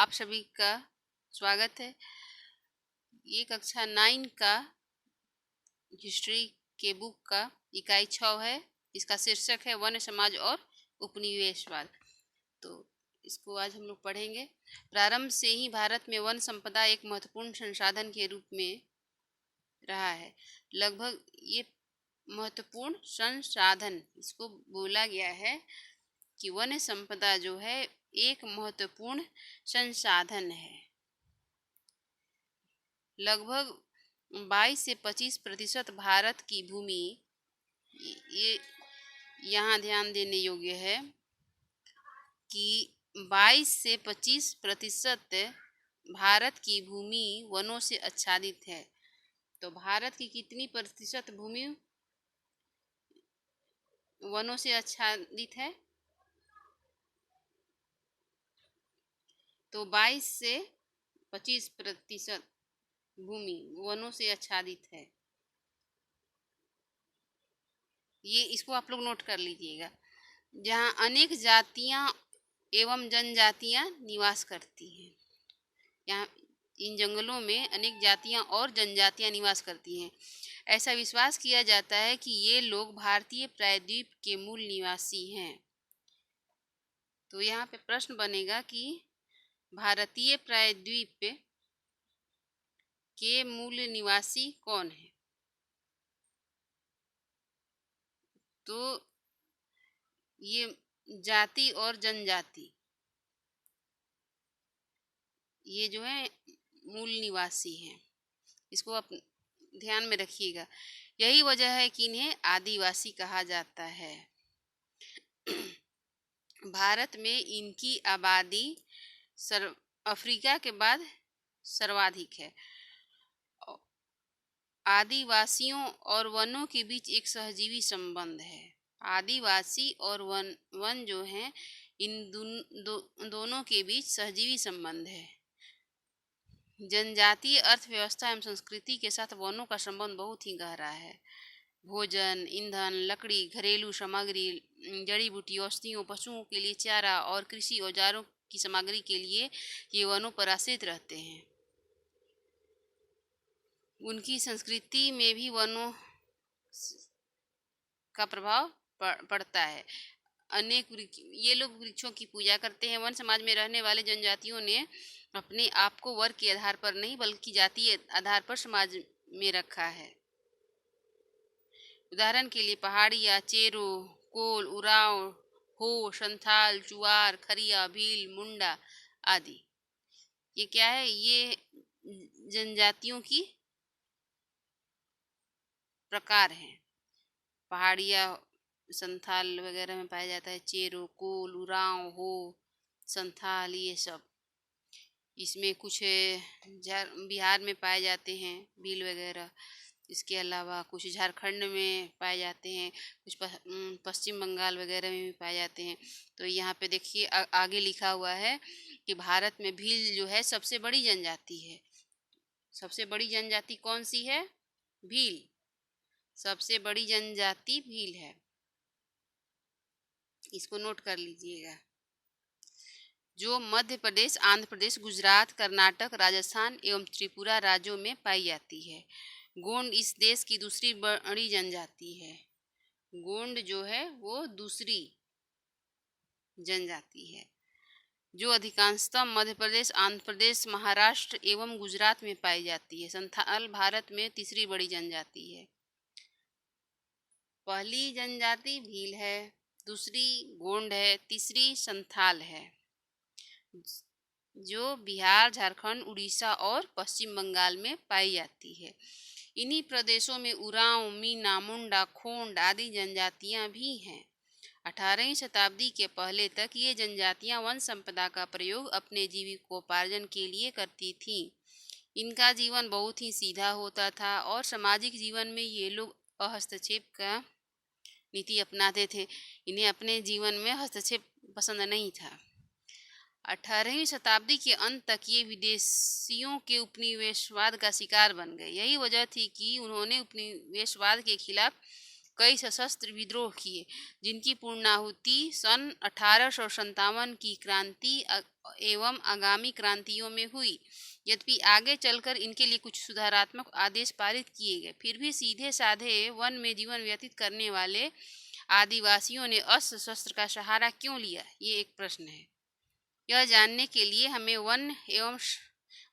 आप सभी का स्वागत है। ये कक्षा 9 का हिस्ट्री के बुक का इकाई 6 है। इसका शीर्षक है वन समाज और उपनिवेशवाद। तो इसको आज हम लोग पढ़ेंगे। प्रारंभ से ही भारत में वन संपदा एक महत्वपूर्ण संसाधन के रूप में रहा है। लगभग ये महत्वपूर्ण संसाधन इसको बोला गया है कि वन संपदा जो है एक महत्वपूर्ण संसाधन है। लगभग 22 से 25% भारत की भूमि, ये यहाँ ध्यान देने योग्य है कि 22 से 25% भारत की भूमि वनों से आच्छादित है। तो भारत की कितनी प्रतिशत भूमि वनों से आच्छादित है? तो 22 से 25% भूमि वनों से आच्छादित है। ये इसको आप लोग नोट कर लीजिएगा। जहाँ अनेक जातियाँ एवं जनजातियाँ निवास करती हैं। यहाँ इन जंगलों में अनेक जातियाँ और जनजातियाँ निवास करती हैं। ऐसा विश्वास किया जाता है कि ये लोग भारतीय प्रायद्वीप के मूल निवासी हैं। तो यहाँ पे प्रश्न बनेगा कि भारतीय प्रायद्वीप के मूल निवासी कौन है? तो ये जाति और जनजाति, ये जो है मूल निवासी हैं। इसको आप ध्यान में रखिएगा। यही वजह है कि इन्हें आदिवासी कहा जाता है। भारत में इनकी आबादी अफ्रीका के बाद सर्वाधिक है। आदिवासियों और वनों के बीच एक सहजीवी संबंध है। आदिवासी और वन जो हैं, इन दोनों के बीच सहजीवी संबंध है। जनजातीय अर्थव्यवस्था एवं संस्कृति के साथ वनों का संबंध बहुत ही गहरा है। भोजन, ईंधन, लकड़ी, घरेलू सामग्री, जड़ी बूटी, औषधियों, पशुओं के लिए चारा और कृषि औजारों की सामग्री के लिए ये वनों पर आश्रित रहते हैं। उनकी संस्कृति में भी वनों का प्रभाव पड़ता है। अनेक ये लोग वृक्षों की पूजा करते हैं। वन समाज में रहने वाले जनजातियों ने अपने आप को वर्ग के आधार पर नहीं बल्कि जातीय आधार पर समाज में रखा है। उदाहरण के लिए पहाड़िया, चेरो, कोल, उरांव, हो, संथाल, चुआर, खरिया, भील, मुंडा आदि। ये क्या है? ये जनजातियों की प्रकार हैं। पहाड़िया संथाल वगैरह में पाया जाता है। चेरो, कोल, उरांव, हो, संथाल, ये सब। इसमें कुछ बिहार में पाए जाते हैं भील वगैरह। इसके अलावा कुछ झारखंड में पाए जाते हैं, कुछ पश्चिम बंगाल वगैरह में भी पाए जाते हैं। तो यहाँ पे देखिए आगे लिखा हुआ है कि भारत में भील जो है सबसे बड़ी जनजाति है। सबसे बड़ी जनजाति कौन सी है? भील। सबसे बड़ी जनजाति भील है। इसको नोट कर लीजिएगा। जो मध्य प्रदेश, आंध्र प्रदेश, गुजरात, कर्नाटक, राजस्थान एवं त्रिपुरा राज्यों में पाई जाती है। गोंड इस देश की दूसरी बड़ी जनजाति है। गोंड जो है वो दूसरी जनजाति है जो अधिकांशतः मध्य प्रदेश, आंध्र प्रदेश, महाराष्ट्र एवं गुजरात में पाई जाती है। संथाल भारत में तीसरी बड़ी जनजाति है। पहली जनजाति भील है, दूसरी गोंड है, तीसरी संथाल है जो बिहार, झारखंड, उड़ीसा और पश्चिम बंगाल में पाई जाती है। इन्हीं प्रदेशों में उरांव, मीना, मुंडा, खोंड आदि जनजातियां भी हैं। 18वीं शताब्दी के पहले तक ये जनजातियां वन संपदा का प्रयोग अपने जीविकोपार्जन के लिए करती थीं। इनका जीवन बहुत ही सीधा होता था और सामाजिक जीवन में ये लोग हस्तक्षेप का नीति अपनाते थे। इन्हें अपने जीवन में हस्तक्षेप पसंद नहीं था। 18वीं शताब्दी के अंत तक ये विदेशियों के उपनिवेशवाद का शिकार बन गए। यही वजह थी कि उन्होंने उपनिवेशवाद के खिलाफ कई सशस्त्र विद्रोह किए, जिनकी पूर्णाहुति सन 1857 की क्रांति एवं आगामी क्रांतियों में हुई। यद्यपि आगे चलकर इनके लिए कुछ सुधारात्मक आदेश पारित किए गए, फिर भी सीधे साधे वन में जीवन व्यतीत करने वाले आदिवासियों ने अस्त्र शस्त्र का सहारा क्यों लिया, ये एक प्रश्न है। यह जानने के लिए हमें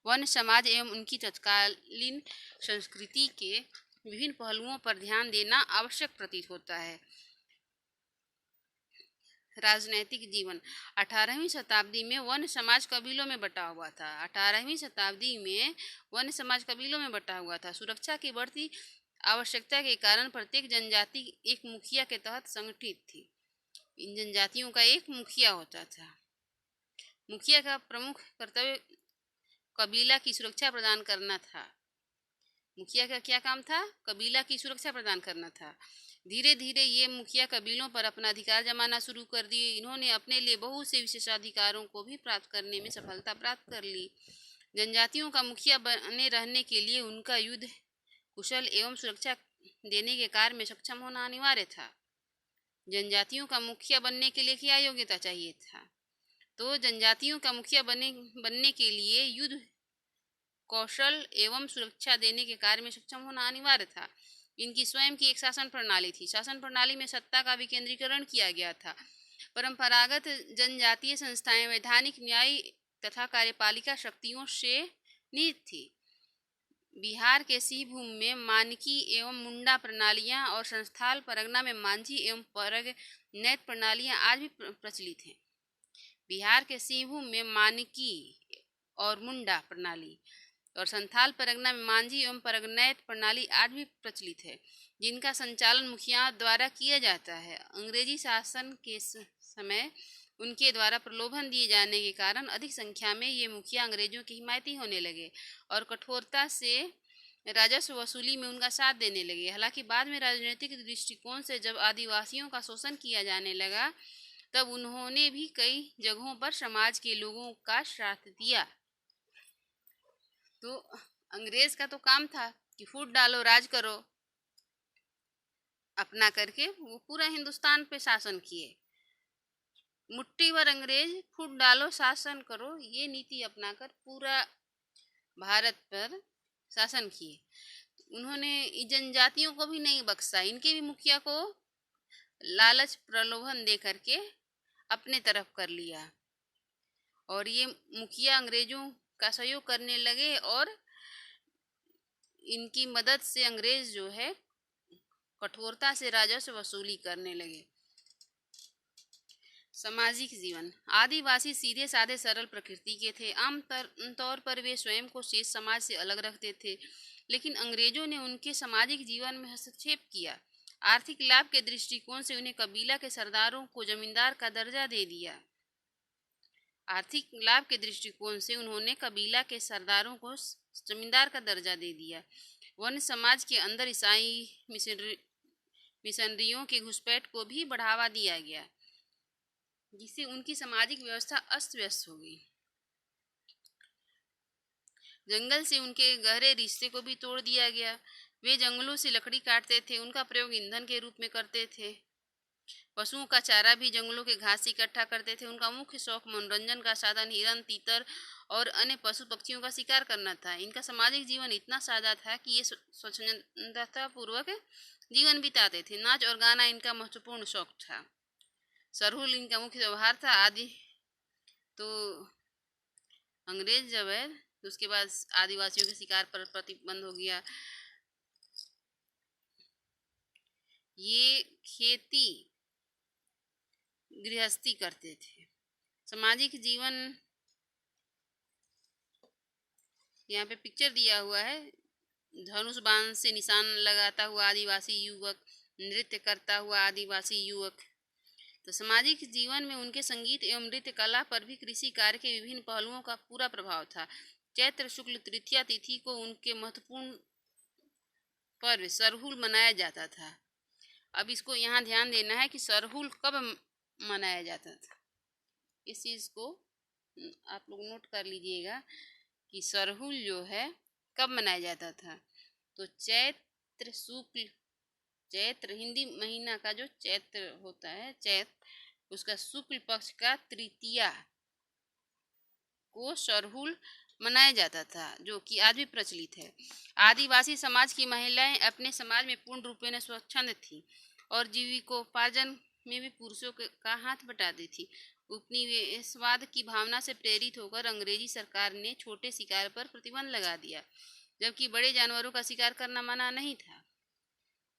वन समाज एवं उनकी तत्कालीन संस्कृति के विभिन्न पहलुओं पर ध्यान देना आवश्यक प्रतीत होता है। राजनैतिक जीवन 18वीं शताब्दी में वन समाज कबीलों में बटा हुआ था। 18वीं शताब्दी में वन समाज कबीलों में बटा हुआ था। सुरक्षा की बढ़ती आवश्यकता के कारण प्रत्येक जनजाति एक मुखिया के तहत संगठित थी। इन जनजातियों का एक मुखिया होता था। मुखिया का प्रमुख कर्तव्य कबीला की सुरक्षा प्रदान करना था। मुखिया का क्या काम था? कबीला की सुरक्षा प्रदान करना था। धीरे धीरे ये मुखिया कबीलों पर अपना अधिकार जमाना शुरू कर दिए। इन्होंने अपने लिए बहुत से विशेषाधिकारों को भी प्राप्त करने में सफलता प्राप्त कर ली। जनजातियों का मुखिया बने रहने के लिए उनका युद्ध कुशल एवं सुरक्षा देने के कार्य में सक्षम होना अनिवार्य था। जनजातियों का मुखिया बनने के लिए क्या योग्यता चाहिए था? तो जनजातियों का मुखिया बनने के लिए युद्ध कौशल एवं सुरक्षा देने के कार्य में सक्षम होना अनिवार्य था। इनकी स्वयं की एक शासन प्रणाली थी। शासन प्रणाली में सत्ता का विकेंद्रीकरण किया गया था। परंपरागत जनजातीय संस्थाएं वैधानिक न्याय तथा कार्यपालिका शक्तियों से निहित थी। बिहार के सिंहभूम में मानकी एवं मुंडा प्रणालियां और संस्थाल परगना में मांझी एवं परग नैत प्रणालियां आज भी प्रचलित हैं। बिहार के सिंहभूम में मानकी और मुंडा प्रणाली और संथाल परगना में मांझी एवं परगनैत प्रणाली आज भी प्रचलित है, जिनका संचालन मुखियाओं द्वारा किया जाता है। अंग्रेजी शासन के समय उनके द्वारा प्रलोभन दिए जाने के कारण अधिक संख्या में ये मुखिया अंग्रेजों के हिमायती होने लगे और कठोरता से राजस्व वसूली में उनका साथ देने लगे। हालांकि बाद में राजनीतिक दृष्टिकोण से जब आदिवासियों का शोषण किया जाने लगा, तब उन्होंने भी कई जगहों पर समाज के लोगों का साथ दिया। तो अंग्रेज का तो काम था कि फूट डालो, राज करो। अपना करके वो पूरा हिंदुस्तान पे शासन किए। मुट्ठी भर अंग्रेज, फूट डालो, शासन करो, ये नीति अपनाकर पूरा भारत पर शासन किए। उन्होंने जनजातियों को भी नहीं बख्शा। इनके भी मुखिया को लालच प्रलोभन दे करके अपने तरफ कर लिया और ये मुखिया अंग्रेजों का सहयोग करने लगे और इनकी मदद से अंग्रेज जो है कठोरता से राजस्व वसूली करने लगे। सामाजिक जीवन आदिवासी सीधे साधे सरल प्रकृति के थे। आम तौर पर वे स्वयं को शेष समाज से अलग रखते थे, लेकिन अंग्रेजों ने उनके सामाजिक जीवन में हस्तक्षेप किया। आर्थिक लाभ के दृष्टिकोण से उन्हें कबीला के सरदारों को जमींदार का दर्जा दे दिया। आर्थिक लाभ के दृष्टिकोण से उन्होंने कबीला के सरदारों को जमींदार का दर्जा दे दिया। वन समाज के अंदर ईसाई मिशनरियों के घुसपैठ को भी बढ़ावा दिया गया, जिससे उनकी सामाजिक व्यवस्था अस्त व्यस्त हो गई। जंगल से उनके गहरे रिश्ते को भी तोड़ दिया गया। वे जंगलों से लकड़ी काटते थे, उनका प्रयोग ईंधन के रूप में करते थे। पशुओं का चारा भी जंगलों के घास से इकट्ठा करते थे। उनका मुख्य शौक मनोरंजन का साधन हिरन, तीतर और अन्य पशु पक्षियों का शिकार करना था। इनका सामाजिक जीवन इतना सादा था कि ये स्वच्छंदता पूर्वक जीवन बिताते थे। नाच और गाना इनका महत्वपूर्ण शौक था। सरहुल इनका मुख्य व्यवहार था। आदि तो अंग्रेज जब है तो उसके बाद आदिवासियों के शिकार पर प्रतिबंध हो गया। ये खेती गृहस्थी करते थे। सामाजिक जीवन यहाँ पे पिक्चर दिया हुआ है। धनुष बाण से निशान लगाता हुआ आदिवासी युवक, नृत्य करता हुआ आदिवासी युवक। तो सामाजिक जीवन में उनके संगीत एवं नृत्य कला पर भी कृषि कार्य के विभिन्न पहलुओं का पूरा प्रभाव था। चैत्र शुक्ल तृतीया तिथि को उनके महत्वपूर्ण पर्व सरहुल मनाया जाता था। अब इसको यहाँ ध्यान देना है कि सरहुल कब मनाया जाता था, इस चीज़ को आप लोग नोट कर लीजिएगा कि सरहुल जो है कब मनाया जाता था। तो चैत्र शुक्ल चैत्र हिंदी महीना का जो चैत्र होता है, चैत्र, उसका शुक्ल पक्ष का तृतीया को सरहुल मनाया जाता था, जो कि आज भी प्रचलित है। आदिवासी समाज की महिलाएं अपने समाज में पूर्ण रूप में स्वच्छंद थी और जीविकोपार्जन में भी पुरुषों का हाथ बटाती थी। उपनिवेशवाद की भावना से प्रेरित होकर अंग्रेजी सरकार ने छोटे शिकार पर प्रतिबंध लगा दिया, जबकि बड़े जानवरों का शिकार करना मना नहीं था।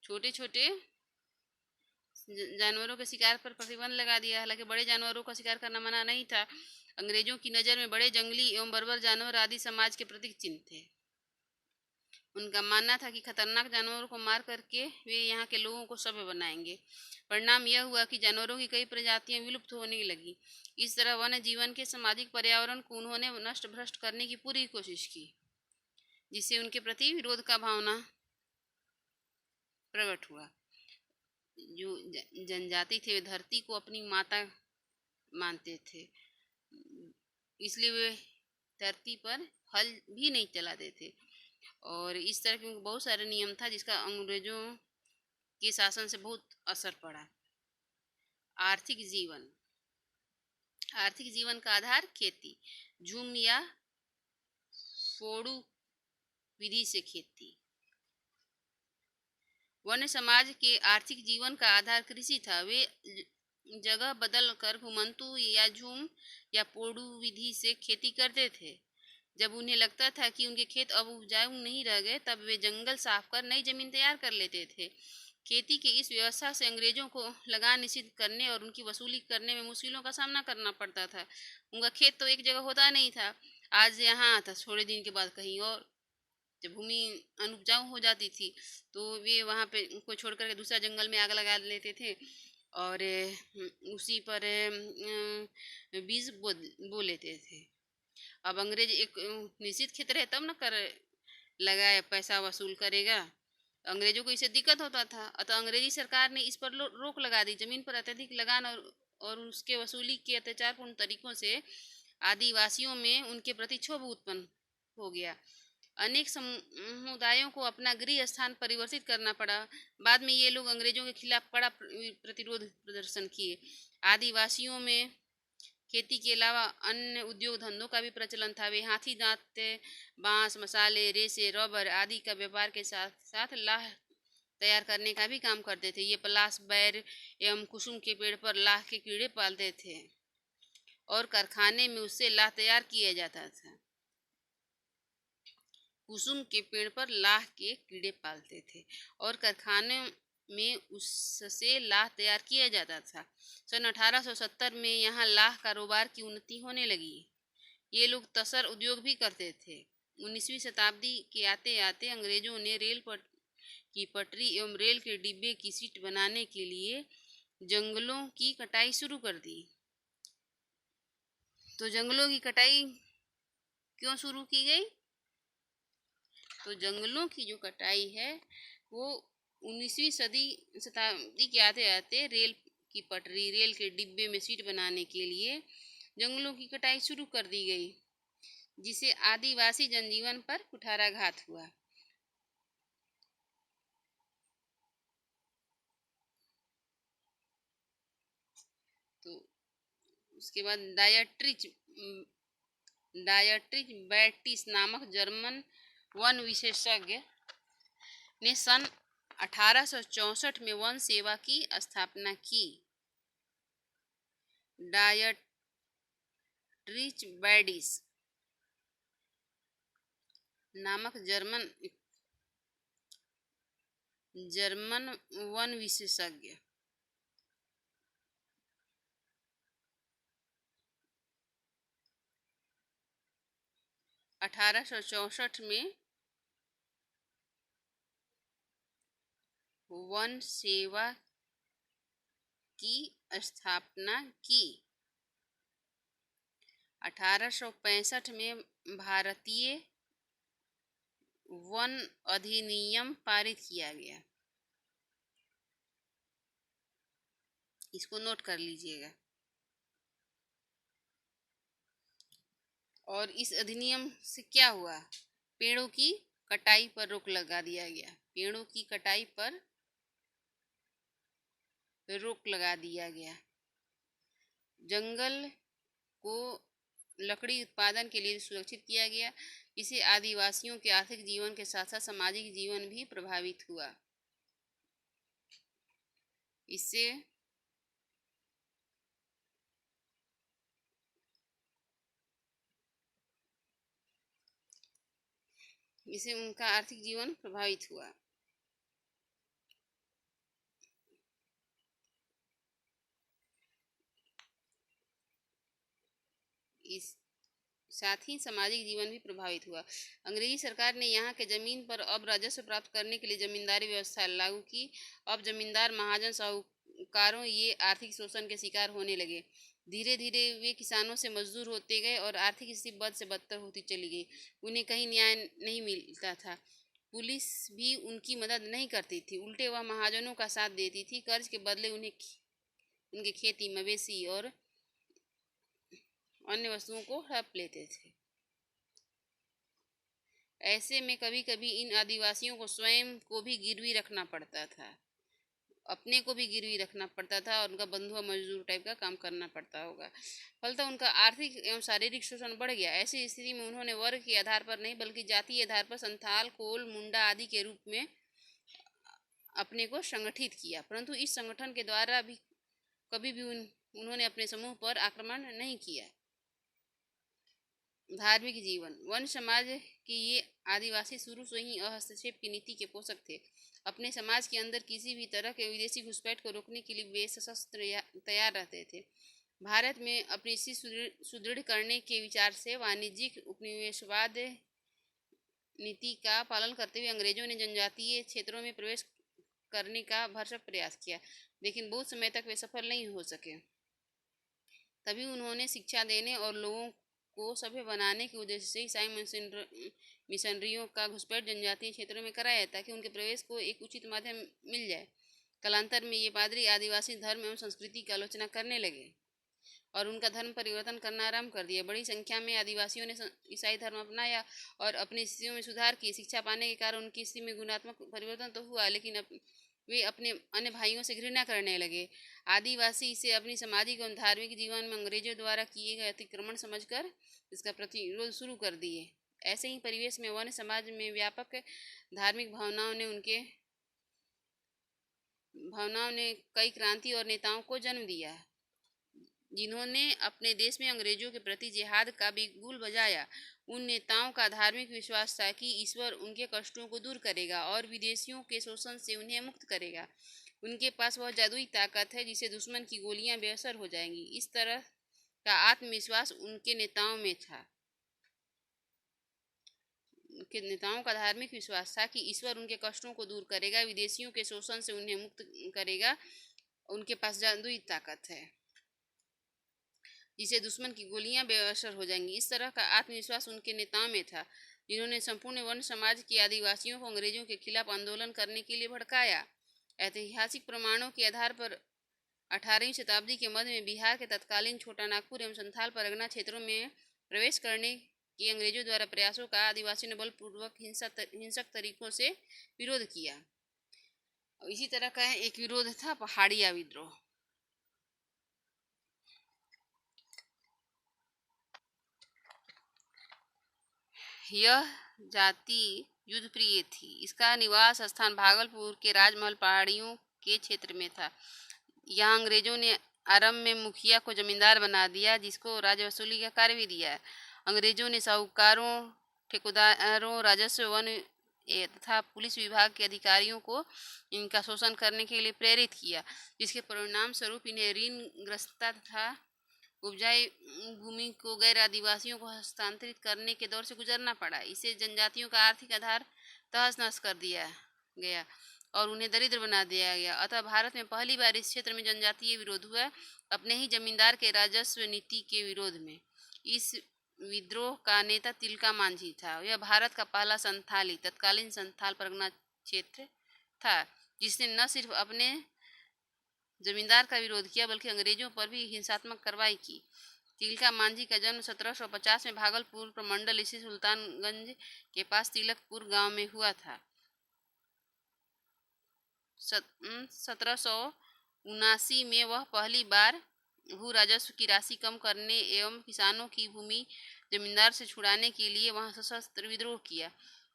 छोटे छोटे जानवरों के शिकार पर प्रतिबंध लगा दिया, हालांकि बड़े जानवरों का शिकार करना मना नहीं था। अंग्रेजों की नज़र में बड़े जंगली एवं बर्बर जानवर आदि समाज के प्रतीक चिन्ह थे। उनका मानना था कि खतरनाक जानवरों को मार करके वे यहाँ के लोगों को सभ्य बनाएंगे। परिणाम यह हुआ कि जानवरों की कई प्रजातियां विलुप्त होने लगी। इस तरह वन्य जीवन के सामाजिक पर्यावरण को उन्होंने नष्ट भ्रष्ट करने की पूरी कोशिश की, जिससे उनके प्रति विरोध का भावना प्रकट हुआ। जो जनजाति थे वे धरती को अपनी माता मानते थे, इसलिए वे धरती पर हल भी नहीं चलाते थे। और इस तरह के बहुत सारे नियम था जिसका अंग्रेजों के शासन से बहुत असर पड़ा। आर्थिक जीवन का आधार खेती, झूम या फोड़ू विधि से खेती। वन्य समाज के आर्थिक जीवन का आधार कृषि था। वे जगह बदल कर घुमंतू या झूम या पोड़ू विधि से खेती करते थे। जब उन्हें लगता था कि उनके खेत अब उपजाऊ नहीं रह गए, तब वे जंगल साफ कर नई जमीन तैयार कर लेते थे। खेती की इस व्यवस्था से अंग्रेजों को लगान निषिद्ध करने और उनकी वसूली करने में मुश्किलों का सामना करना पड़ता था। उनका खेत तो एक जगह होता नहीं था, आज यहाँ था, थोड़े दिन के बाद कहीं और। जब भूमि अनुपजाऊ हो जाती थी तो वे वहाँ पे उनको छोड़ करके दूसरा जंगल में आग लगा लेते थे और उसी पर बीज बो लेते थे। अब अंग्रेज एक निश्चित खेत रहे तब न कर लगाए, पैसा वसूल करेगा। अंग्रेजों को इससे दिक्कत होता था, अतः अंग्रेजी सरकार ने इस पर रोक लगा दी। जमीन पर अत्यधिक लगान और उसके वसूली के अत्याचारपूर्ण तरीकों से आदिवासियों में उनके प्रति क्षोभ उत्पन्न हो गया। अनेक समुदायों को अपना गृह स्थान परिवर्तित करना पड़ा। बाद में ये लोग अंग्रेजों के खिलाफ कड़ा प्रतिरोध प्रदर्शन किए। आदिवासियों में खेती के अलावा अन्य उद्योग धंधों का भी प्रचलन था। वे हाथी दांत, बांस, मसाले, रेशे, रबर आदि का व्यापार के साथ साथ लाह तैयार करने का भी काम करते थे। ये पलाश, बैर एवं कुसुम के पेड़ पर लाह के कीड़े पालते थे और कारखाने में उससे लाह तैयार किया जाता था। कुसुम के पेड़ पर लाह के कीड़े पालते थे और कारखाने में उससे लाह तैयार किया जाता था। सन 1870 में यहाँ लाह कारोबार की उन्नति होने लगी। ये लोग तसर उद्योग भी करते थे। 19वीं शताब्दी के आते आते अंग्रेजों ने रेल की पटरी एवं रेल के डिब्बे की सीट बनाने के लिए जंगलों की कटाई शुरू कर दी। तो जंगलों की कटाई क्यों शुरू की गई? तो जंगलों की जो कटाई है वो 19वीं शताब्दी के आते आते रेल की पटरी, रेल के डिब्बे में सीट बनाने के लिए जंगलों की कटाई शुरू कर दी गई, जिसे आदिवासी जनजीवन पर कुठाराघात हुआ। तो उसके बाद डायट्रिच बैटिस नामक जर्मन वन विशेषज्ञ ने सन 1864 में वन सेवा की स्थापना की। डायट्रिच बैटिस नामक जर्मन वन विशेषज्ञ 1864 में वन सेवा की स्थापना की। 1865 में भारतीय वन अधिनियम पारित किया गया। इसको नोट कर लीजिएगा। और इस अधिनियम से क्या हुआ? पेड़ों की कटाई पर रोक लगा दिया गया। पेड़ों की कटाई पर रोक लगा दिया गया। जंगल को लकड़ी उत्पादन के लिए सुरक्षित किया गया। इससे आदिवासियों के आर्थिक जीवन के साथ साथ सामाजिक जीवन भी प्रभावित हुआ। इससे उनका आर्थिक जीवन प्रभावित हुआ। इस साथ ही सामाजिक जीवन भी प्रभावित हुआ। अंग्रेजी सरकार ने यहाँ के जमीन पर अब राजस्व प्राप्त करने के लिए जमींदारी व्यवस्था लागू की। अब जमींदार महाजन साहूकारों ये आर्थिक शोषण के शिकार होने लगे। धीरे धीरे वे किसानों से मजदूर होते गए और आर्थिक स्थिति बद से बदतर होती चली गई। उन्हें कहीं न्याय नहीं मिलता था। पुलिस भी उनकी मदद नहीं करती थी, उल्टे वह महाजनों का साथ देती थी। कर्ज के बदले उन्हें उनके खेती, मवेशी और अन्य वस्तुओं को हड़प लेते थे। ऐसे में कभी कभी इन आदिवासियों को स्वयं को भी गिरवी रखना पड़ता था, अपने को भी गिरवी रखना पड़ता था और उनका बंधुआ मजदूर टाइप का काम करना पड़ता होगा। फलतः उनका आर्थिक एवं शारीरिक शोषण बढ़ गया। ऐसी स्थिति में उन्होंने वर्ग के आधार पर नहीं बल्कि जातीय आधार पर संथाल, कोल, मुंडा आदि के रूप में अपने को संगठित किया। परंतु इस संगठन के द्वारा भी कभी भी उन्होंने अपने समूह पर आक्रमण नहीं किया। धार्मिक जीवन। वन समाज के ये आदिवासी शुरू से ही हस्तक्षेप की नीति के पोषक थे। अपने समाज के अंदर किसी भी तरह के विदेशी घुसपैठ को रोकने के लिए वे सशस्त्र तैयार रहते थे। भारत में अपनी स्थिति सुदृढ़ करने के विचार से वाणिज्यिक उपनिवेशवाद नीति का पालन करते हुए अंग्रेजों ने जनजातीय क्षेत्रों में प्रवेश करने का भरसक प्रयास किया, लेकिन बहुत समय तक वे सफल नहीं हो सके। तभी उन्होंने शिक्षा देने और लोगों को सभ्य बनाने के उद्देश्य से ईसाई मिशनरियों का घुसपैठ जनजातीय क्षेत्रों में कराया ताकि उनके प्रवेश को एक उचित माध्यम मिल जाए। कालांतर में ये पादरी आदिवासी धर्म एवं संस्कृति की आलोचना करने लगे और उनका धर्म परिवर्तन करना आरंभ कर दिया। बड़ी संख्या में आदिवासियों ने ईसाई धर्म अपनाया और अपनी स्थितियों में सुधार की। शिक्षा पाने के कारण उनकी स्थिति में गुणात्मक परिवर्तन तो हुआ, लेकिन वे अपने अन्य भाइयों से घृणा करने लगे। आदिवासी इसे अपनी सामाजिक और धार्मिक जीवन में अंग्रेजों द्वारा किए गए अतिक्रमण समझकर इसका प्रतिरोध शुरू कर दिए। ऐसे ही परिवेश में वन समाज में व्यापक धार्मिक भावनाओं ने कई क्रांति और नेताओं को जन्म दिया, जिन्होंने अपने देश में अंग्रेजों के प्रति जिहाद का बिगुल बजाया। उन नेताओं का धार्मिक विश्वास था कि ईश्वर उनके कष्टों को दूर करेगा और विदेशियों के शोषण से उन्हें मुक्त करेगा। उनके पास वह जादुई ताकत है जिसे दुश्मन की गोलियां बेअसर हो जाएंगी। इस तरह का आत्मविश्वास उनके नेताओं में था। उनके नेताओं का धार्मिक विश्वास था कि ईश्वर उनके कष्टों को दूर करेगा, विदेशियों के शोषण से उन्हें मुक्त करेगा। उनके पास जादुई ताकत है जिसे दुश्मन की गोलियां बेअसर हो जाएंगी। इस तरह का आत्मविश्वास उनके नेताओं में था, जिन्होंने संपूर्ण वन समाज के आदिवासियों को अंग्रेजों के खिलाफ आंदोलन करने के लिए भड़काया। ऐतिहासिक प्रमाणों के आधार पर 18वीं शताब्दी के मध्य में बिहार के तत्कालीन छोटा नागपुर एवं संथाल परगना क्षेत्रों में प्रवेश करने के अंग्रेजों द्वारा प्रयासों का आदिवासियों ने बलपूर्वक हिंसक तरीकों से विरोध किया। इसी तरह का एक विरोध था पहाड़िया विद्रोह। यह जाति युद्ध प्रिय थी। इसका निवास स्थान भागलपुर के राजमहल पहाड़ियों के क्षेत्र में था। यहाँ अंग्रेजों ने आरंभ में मुखिया को जमींदार बना दिया, जिसको राजस्व वसूली का कार्य भी दिया है। अंग्रेजों ने साहूकारों, ठेकेदारों, राजस्व, वन तथा पुलिस विभाग के अधिकारियों को इनका शोषण करने के लिए प्रेरित किया, जिसके परिणाम स्वरूप इन्हें ऋणग्रस्तता तथा उपजाऊ भूमि को गैर आदिवासियों को हस्तांतरित करने के दौर से गुजरना पड़ा। इससे जनजातियों का आर्थिक आधार तहस नहस कर दिया गया और उन्हें दरिद्र बना दिया गया। अतः भारत में पहली बार इस क्षेत्र में जनजातीय विरोध हुआ, अपने ही जमींदार के राजस्व नीति के विरोध में। इस विद्रोह का नेता तिलका मांझी था। यह भारत का पहला संथाली तत्कालीन संथाल परगना क्षेत्र था, जिसने न सिर्फ अपने जमींदार का विरोध किया बल्कि अंग्रेजों पर भी हिंसात्मक कार्रवाई की। तिलका मांझी का जन्म 1750 में भागलपुर प्रमंडल स्थित सुल्तानगंज के पास तिलकपुर गांव में हुआ था। 1700 1979 में वह पहली बार भू राजस्व की राशि कम करने एवं किसानों की भूमि जमींदार से छुड़ाने के लिए वहां सशस्त्र विद्रोह किया।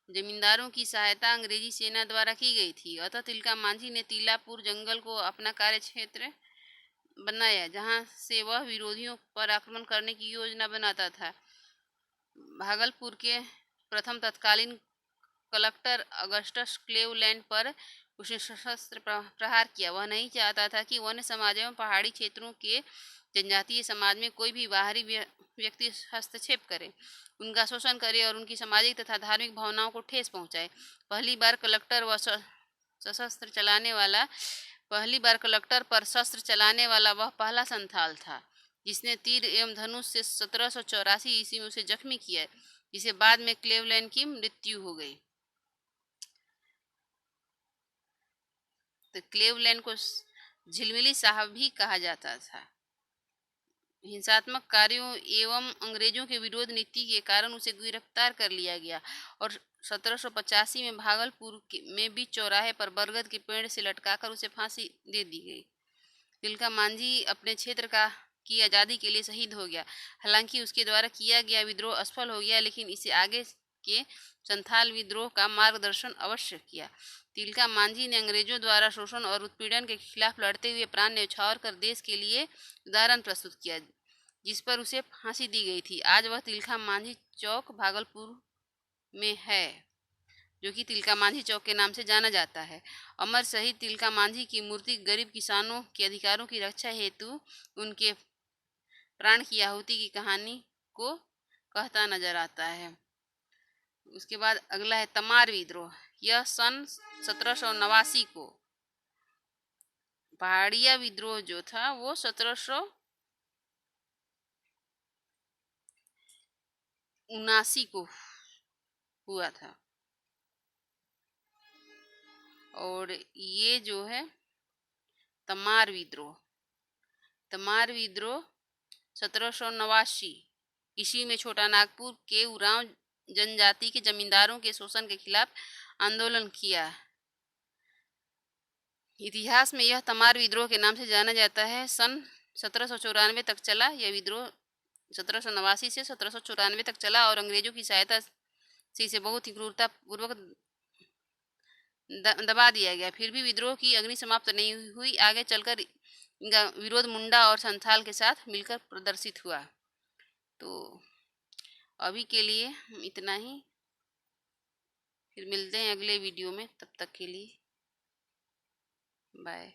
जमींदारों की सहायता अंग्रेजी सेना द्वारा की गई थी। अतः तिलका मांझी ने तिलापुर जंगल को अपना कार्य क्षेत्र बनाया, जहां से वह विरोधियों पर आक्रमण करने की योजना बनाता था। भागलपुर के प्रथम तत्कालीन कलेक्टर अगस्टस क्लेवलैंड पर उसने सशस्त्र प्रहार किया। वह नहीं चाहता था कि वन्य समाज एवं पहाड़ी क्षेत्रों के जनजातीय समाज में कोई भी बाहरी व्यक्ति हस्तक्षेप करे, उनका शोषण करे और उनकी सामाजिक तथा धार्मिक भावनाओं को ठेस पहुंचाए। पहली बार कलेक्टर पर शस्त्र चलाने वाला वह पहला संथाल था, जिसने तीर एवं धनुष से 1784 ईस्वी में उसे जख्मी किया, जिसे बाद में क्लेवलैंड की मृत्यु हो गई। तो क्लेवलैंड को झिलमिली साहब भी कहा जाता था। हिंसात्मक कार्यों एवं अंग्रेजों के विरोध नीति के कारण उसे गिरफ्तार कर लिया गया और 1785 में भागलपुर में बीच चौराहे पर बरगद के पेड़ से लटकाकर उसे फांसी दे दी गई। तिलका मांझी अपने क्षेत्र की आज़ादी के लिए शहीद हो गया। हालांकि उसके द्वारा किया गया विद्रोह असफल हो गया, लेकिन इसे आगे के संथाल विद्रोह का मार्गदर्शन अवश्य किया। तिलका मांझी ने अंग्रेजों द्वारा शोषण और उत्पीड़न के खिलाफ लड़ते हुए प्राण न्यौछावर कर देश के लिए उदाहरण प्रस्तुत किया, जिस पर उसे फांसी दी गई थी। आज वह तिलका मांझी चौक भागलपुर में है, जो कि तिलका मांझी चौक के नाम से जाना जाता है। अमर शहीद तिलका मांझी की मूर्ति गरीब किसानों के अधिकारों की रक्षा हेतु उनके प्राण की आहुति की कहानी को कहता नजर आता है। उसके बाद अगला है तमार विद्रोह। यह सन 1789 को, पहाड़िया विद्रोह जो था वो 1779 को हुआ था। और ये जो है तमार विद्रोह 1789 ईस्वी में छोटा नागपुर के उरांव जनजाति के जमींदारों के शोषण के खिलाफ आंदोलन किया। इतिहास में यह तमार विद्रोह के नाम से जाना जाता है। सन 1794 तक चला यह विद्रोह। 1789 से 1794 तक चला और अंग्रेजों की सहायता से इसे बहुत ही क्रूरतापूर्वक दबा दिया गया। फिर भी विद्रोह की अग्नि समाप्त नहीं हुई। आगे चलकर इनका विरोध मुंडा और संथाल के साथ मिलकर प्रदर्शित हुआ। तो अभी के लिए इतना ही, फिर मिलते हैं अगले वीडियो में। तब तक के लिए बाय।